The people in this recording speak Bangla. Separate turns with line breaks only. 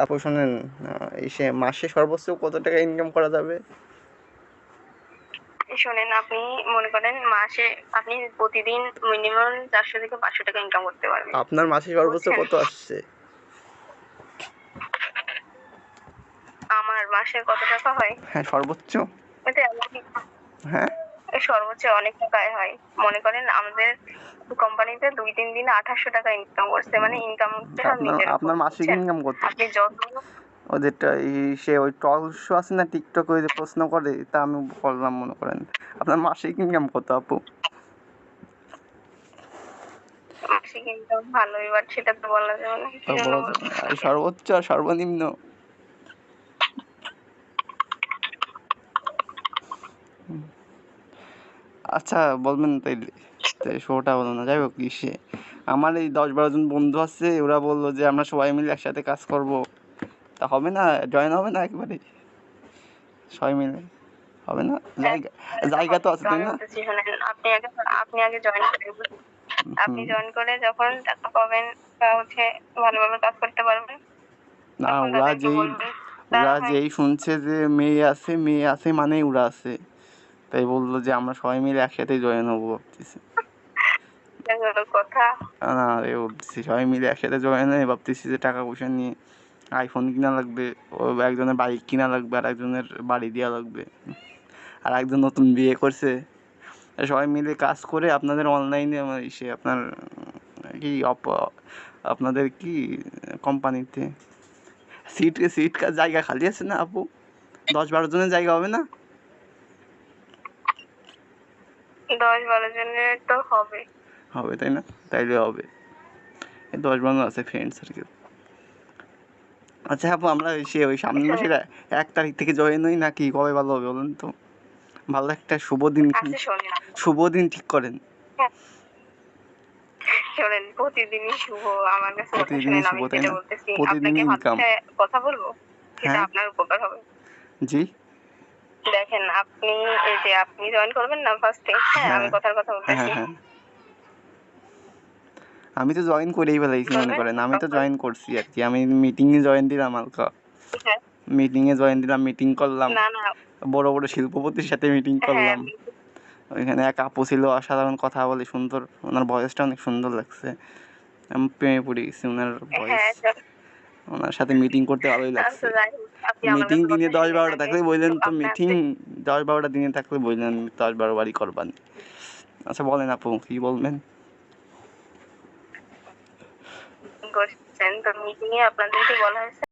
আপু শোনেন, সে মাসে সর্বোচ্চ কত টাকা ইনকাম করা যাবে?
শোনেন, আপনি মনে করেন মাসে আপনি প্রতিদিন মিনিমাম 400 থেকে 500 টাকা ইনকাম করতে পারবেন।
আপনার মাসে সর্বোচ্চ
বুঝছেন?
কত আসছে?
আমার মাসে কত টাকা হয়?
হ্যাঁ, সর্বোচ্চ।
এটা এমনই,
হ্যাঁ,
সর্বোচ্চ অনেক টাকায় হয়। মনে করেন আমাদের কোম্পানিতে 2-3 দিনে 2800 টাকা ইনকাম করছে। মানে ইনকাম হচ্ছে সব
আপনার
নিজের উপর।
আপনার মাসিক
বুঝছেন?
ইনকাম কত?
আপনি যত
ওদেরটা সে ওই টক শো আছে না টিকটক, ওই যে প্রশ্ন করে, তা আমি করলাম মনে করেন। আপনার মাসিক ইনকাম কত আপু?
মাসিক ইনকাম ভালোই, বাট সেটা তো বলা যাবে না। কি জন্য
বলা
বলবো?
যাবে না। সর্বোচ্চ আর সর্বনিম্ন? আচ্ছা বলবেন তাইলে, তাই শোটা বলো না। যাই হোক, আমার এই 10-12 জন বন্ধু আছে, ওরা বললো যে আমরা সবাই মিলে একসাথে কাজ করব। তা হবে না? জয়েন হবে না একবারে সবাই মিলে? হবে না? জায়গা জায়গা তো আছে,
তো
তাই
আমি
না?
বলতেছি শোনেন, আপনি আগে জয়েন করেন। আপনি
হুম।
জয়েন করে যখন টাকা পাবেন বা হচ্ছে ভালোভাবে কাজ করতে পারবেন,
না,
তখন
ওরা
তাদেরকে
যেই
বলবেন।
ওরা
তারা হয়
যেই শুনছে যে মেয়ে আছে মানেই ওরা আছে, তাই বললো যে আমরা সবাই মিলে একসাথে জয়েন হবো ভাবতেছি।
দেখা গেল কথা।
না রে, ভাবতেছি সবাই মিলে একসাথে জয়েন হয়ে ভাবতেছি যে টাকা পয়সা নিয়ে আইফোন কিনা লাগবে, ও একজনের বাইক কিনা লাগবে, আর একজনের বাড়ি দেওয়া লাগবে, আর একজন নতুন বিয়ে করছে। সবাই মিলে কাজ করে আপনাদের অনলাইনে আপনার কি আপনাদের কি কোম্পানিতে সিট জায়গা খালি আছে না আপু? 10-12 জনের জায়গা হবে না?
10-12 জনের তো হবে।
হবে, তাই না? তাইলে হবে। এই 10-12 আছে ফ্রেন্ড সার্কেল। আচ্ছা আপু, আমরা ওই সামনের মাসের 1 তারিখ থেকে জয়েন হই নাকি কবে ভালো হবে বলুন তো? ভালো একটা
আচ্ছা শোনেন,
শুভ দিন ঠিক করেন।
হ্যাঁ, শোনেন, প্রতিদিনই শুভ আমার কাছে মনে হয়।
প্রতিদিনই
শোনেন,
শুভ,
আমি
তাই
যেটা
না?
বলতেছি
প্রতিদিনই
আপনাকে
ইনকাম।
ভালোভাবে কথা বলবো, সেটা
হ্যাঁ।
আপনার উপকার হবে।
জি।
দেখেন, এই যে আপনি জয়েন করবেন না ফার্স্টে, হ্যাঁ, আমি
হ্যাঁ,
কথার কথা
হ্যাঁ, হ্যাঁ,
বলতেছি।
হ্যাঁ। আমি তো জয়েন করেই ফেলাইছি মনে
করবেন
করেন। আমি তো
তখন,
জয়েন করছি আর কি। আমি মিটিংয়ে জয়েন দিলাম হালকা।
হ্যাঁ,
মিটিংয়ে জয়েন দিলাম, মিটিং করলাম।
না, না,
বড় বড় শিল্পপতির সাথে মিটিং
হ্যাঁ,
করলাম। ওইখানে এক আপু ছিল, অসাধারণ কথা বলে, সুন্দর। ওনার ভয়েসটা অনেক সুন্দর লাগছে। আমি প্রেমে পড়ে গেছি ওনার ভয়েস।
হ্যাঁ,
ওনার সাথে মিটিং করতে ভালোই
আচ্ছা
লাগছে।
যাই হোক, আপনি আমার
মিটিং
কাছে
দিনে
কথা শুনেন
10-12টা
আগে।
থাকলে
তো
বললেন তো,
আপনার
মিটিং 10-12টা দিনে থাকলে বললেন 10-12 বারই করবান। আচ্ছা বলেন আপু, কি বলবেন?
করছেন, তো মিটিং এ আপনাদেরকে বলা হয়েছে